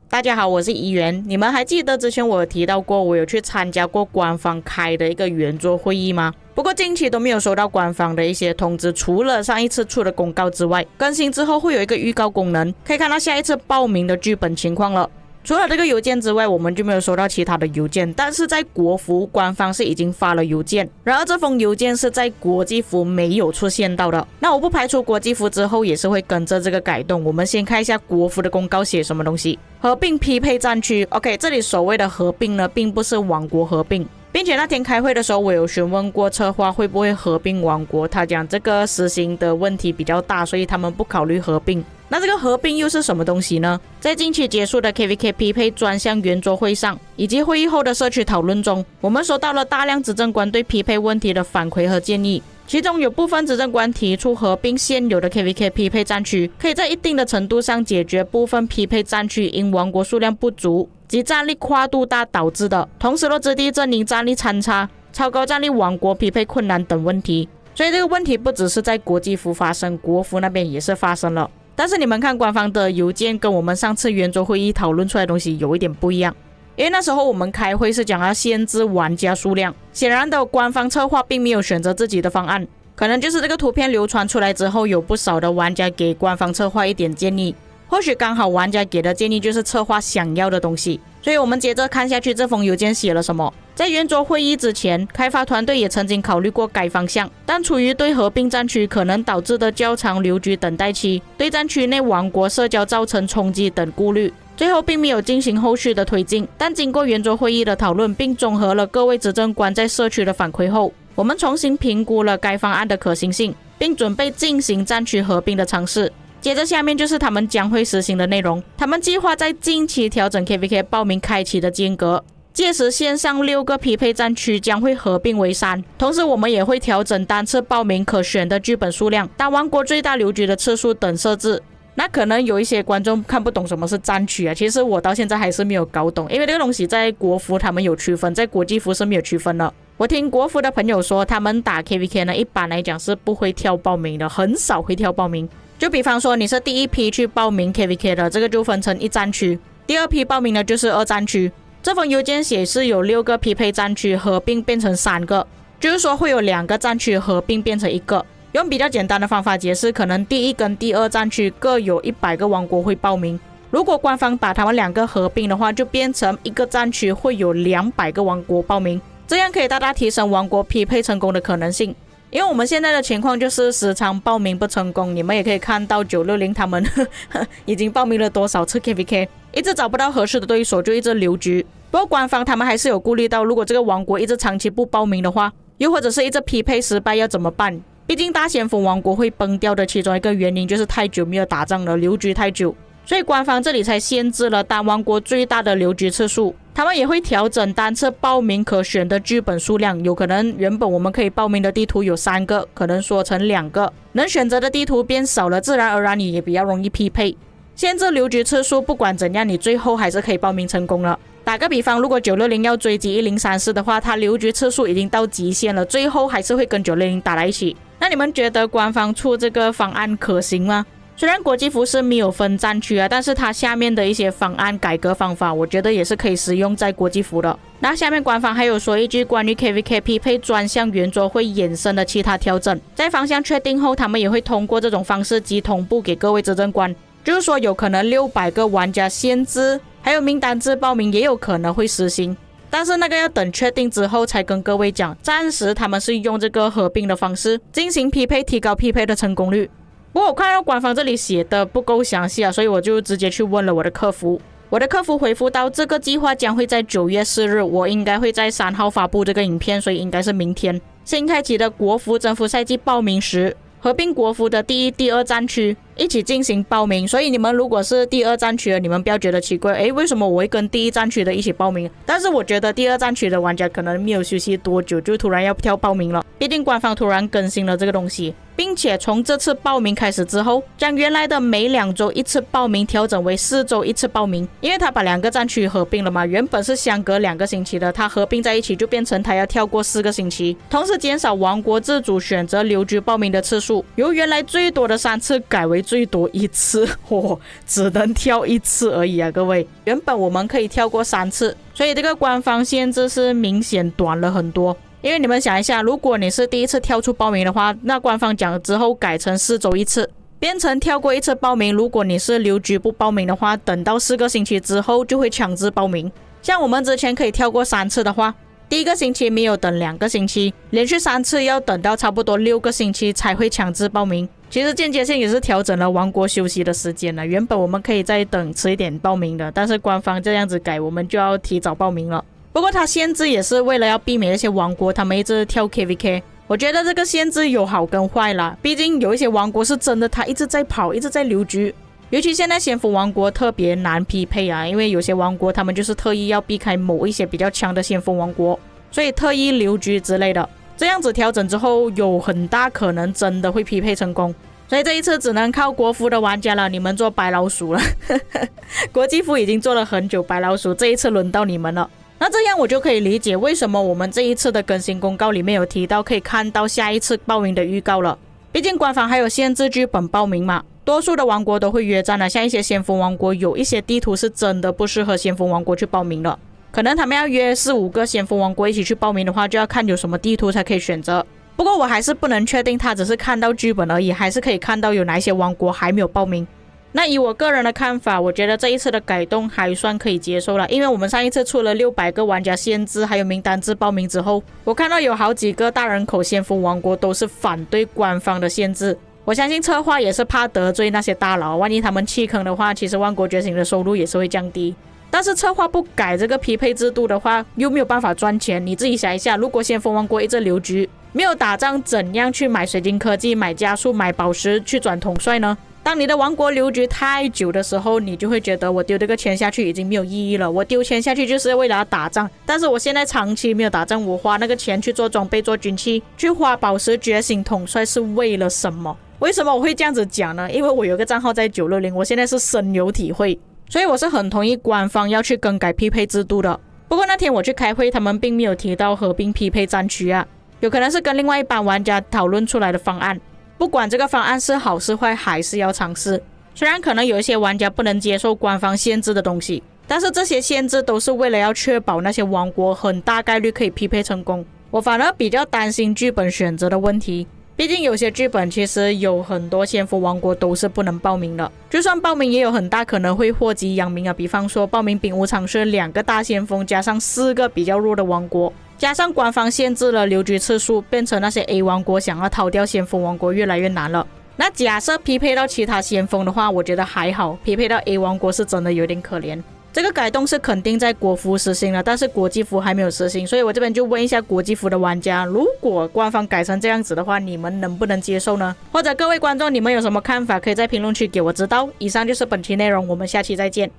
大家好，我是怡媛。你们还记得之前我有提到过，我有去参加过官方开的一个圆桌会议吗？不过近期都没有收到官方的一些通知，除了上一次出的公告之外，更新之后会有一个预告功能，可以看到下一次报名的剧本情况了。除了这个邮件之外，我们就没有收到其他的邮件，但是在国服官方是已经发了邮件，然而这封邮件是在国际服没有出现到的。那我不排除国际服之后也是会跟着这个改动。我们先看一下国服的公告写什么东西。合并匹配战区 OK， 这里所谓的合并呢，并不是王国合并，并且那天开会的时候我有询问过策划会不会合并王国，他讲这个实行的问题比较大，所以他们不考虑合并。那这个合并又是什么东西呢？在近期结束的 KVK 匹配专项圆桌会上，以及会议后的社区讨论中，我们收到了大量执政官对匹配问题的反馈和建议。其中有部分执政官提出合并现有的 KVK 匹配战区，可以在一定的程度上解决部分匹配战区因王国数量不足及战力跨度大导致的同时落之地阵营战力参差、超高战力王国匹配困难等问题。所以这个问题不只是在国际服发生，国服那边也是发生了。但是你们看官方的邮件跟我们上次圆桌会议讨论出来的东西有一点不一样，因为那时候我们开会是讲要限制玩家数量，显然的官方策划并没有选择自己的方案，可能就是这个图片流传出来之后，有不少的玩家给官方策划一点建议，或许刚好玩家给的建议就是策划想要的东西。所以我们接着看下去，这封邮件写了什么。在圆桌会议之前，开发团队也曾经考虑过该方向，但出于对合并战区可能导致的较长留局等待期、对战区内王国社交造成冲击等顾虑，最后并没有进行后续的推进。但经过圆桌会议的讨论，并综合了各位执政官在社区的反馈后，我们重新评估了该方案的可行性，并准备进行战区合并的尝试。接着下面就是他们将会实行的内容。他们计划在近期调整 KVK 报名开启的间隔，届时线上6个匹配战区将会合并为3，同时我们也会调整单次报名可选的剧本数量、大王国最大留局的次数等设置。那可能有一些观众看不懂什么是战区啊，其实我到现在还是没有搞懂，因为这个东西在国服他们有区分，在国际服是没有区分的。我听国服的朋友说，他们打 KVK 呢，一般来讲是不会跳报名的，很少会跳报名。就比方说你是第一批去报名 KVK 的，这个就分成1战区，第二批报名的就是2战区。这封邮件写是有6个匹配战区合并变成3个，就是说会有2个战区合并变成1个。用比较简单的方法解释，可能第1跟第2战区各有100个王国会报名，如果官方把他们2个合并的话，就变成1个战区会有200个王国报名，这样可以大大提升王国匹配成功的可能性。因为我们现在的情况就是时常报名不成功，你们也可以看到960他们已经报名了多少次 KVK， 一直找不到合适的对手，就一直留局。不过官方他们还是有顾虑到，如果这个王国一直长期不报名的话，又或者是一直匹配失败要怎么办？毕竟大先锋王国会崩掉的其中一个原因就是太久没有打仗了，留局太久，所以官方这里才限制了大王国最大的留局次数。他们也会调整单次报名可选的剧本数量，有可能原本我们可以报名的地图有3个，可能缩成2个，能选择的地图变少了，自然而然你也比较容易匹配。限制留局次数，不管怎样你最后还是可以报名成功了。打个比方，如果960要追击1034的话，它留局次数已经到极限了，最后还是会跟960打在一起。那你们觉得官方出这个方案可行吗？虽然国际服是没有分战区啊，但是它下面的一些方案改革方法，我觉得也是可以使用在国际服的。那下面官方还有说一句关于 KVK 匹配专项圆桌会衍生的其他调整，在方向确定后，他们也会通过这种方式及同步给各位执政官，就是说有可能600个玩家限制，还有名单制报名也有可能会实行，但是那个要等确定之后才跟各位讲。暂时他们是用这个合并的方式进行匹配，提高匹配的成功率。不过我看到官方这里写的不够详细啊，所以我就直接去问了我的客服。我的客服回复到，这个计划将会在9月4日，我应该会在3号发布这个影片，所以应该是明天。新开启的国服征服赛季报名时，合并国服的第1、第2战区一起进行报名。所以你们如果是第二战区的，你们不要觉得奇怪，为什么我会跟第一战区的一起报名？但是我觉得第二战区的玩家可能没有休息多久，就突然要跳报名了，毕竟官方突然更新了这个东西，并且从这次报名开始之后，将原来的每2周一次报名调整为4周一次报名，因为他把2个战区合并了嘛，原本是相隔2个星期的，他合并在一起就变成他要跳过4个星期，同时减少王国自主选择留局报名的次数，由原来最多的3次改为最多1次，只能跳1次而已啊，各位，原本我们可以跳过3次，所以这个官方限制是明显短了很多。因为你们想一下，如果你是第一次跳出报名的话，那官方讲之后改成4周1次，变成跳过1次报名，如果你是留局不报名的话，等到4个星期之后就会强制报名。像我们之前可以跳过3次的话，第1个星期没有等2个星期，连续3次要等到差不多6个星期才会强制报名。其实间接性也是调整了王国休息的时间了，原本我们可以再等迟一点报名的，但是官方这样子改，我们就要提早报名了。不过它限制也是为了要避免那些王国他们一直跳 KVK， 我觉得这个限制有好跟坏啦，毕竟有一些王国是真的他一直在跑，一直在留局，尤其现在先锋王国特别难匹配啊，因为有些王国他们就是特意要避开某一些比较强的先锋王国，所以特意留局之类的，这样子调整之后有很大可能真的会匹配成功，所以这一次只能靠国服的玩家了，你们做白老鼠了国际服已经做了很久白老鼠，这一次轮到你们了。那这样我就可以理解为什么我们这一次的更新公告里面有提到可以看到下一次报名的预告了，毕竟官方还有限制剧本报名嘛，多数的王国都会约战了，像一些先锋王国有一些地图是真的不适合先锋王国去报名的，可能他们要约4-5个先锋王国一起去报名的话，就要看有什么地图才可以选择。不过我还是不能确定他只是看到剧本而已，还是可以看到有哪一些王国还没有报名。那以我个人的看法，我觉得这一次的改动还算可以接受了，因为我们上一次出了600个玩家限制还有名单制报名之后，我看到有好几个大人口先锋王国都是反对官方的限制，我相信策划也是怕得罪那些大佬，万一他们弃坑的话，其实万国觉醒的收入也是会降低。但是策划不改这个匹配制度的话，又没有办法赚钱，你自己想一下，如果先锋王国一直留局，没有打仗，怎样去买水晶科技、买加速、买宝石去转统帅呢？当你的王国留局太久的时候，你就会觉得我丢这个钱下去已经没有意义了，我丢钱下去就是为了要打仗，但是我现在长期没有打仗，我花那个钱去做装备、做军器，去花宝石觉醒统帅是为了什么？为什么我会这样子讲呢？因为我有个账号在960，我现在是深有体会，所以我是很同意官方要去更改匹配制度的。不过那天我去开会，他们并没有提到合并匹配战区啊，有可能是跟另外一班玩家讨论出来的方案。不管这个方案是好是坏，还是要尝试。虽然可能有一些玩家不能接受官方限制的东西，但是这些限制都是为了要确保那些王国很大概率可以匹配成功。我反而比较担心剧本选择的问题，毕竟有些剧本其实有很多先锋王国都是不能报名的，就算报名也有很大可能会祸及殃民啊。比方说报名兵无常是2个大先锋加上4个比较弱的王国，加上官方限制了留局次数，变成那些 A 王国想要逃掉先锋王国越来越难了。那假设匹配到其他先锋的话，我觉得还好，匹配到 A 王国是真的有点可怜。这个改动是肯定在国服实行了，但是国际服还没有实行，所以我这边就问一下国际服的玩家，如果官方改成这样子的话，你们能不能接受呢？或者各位观众，你们有什么看法，可以在评论区给我知道。以上就是本期内容，我们下期再见。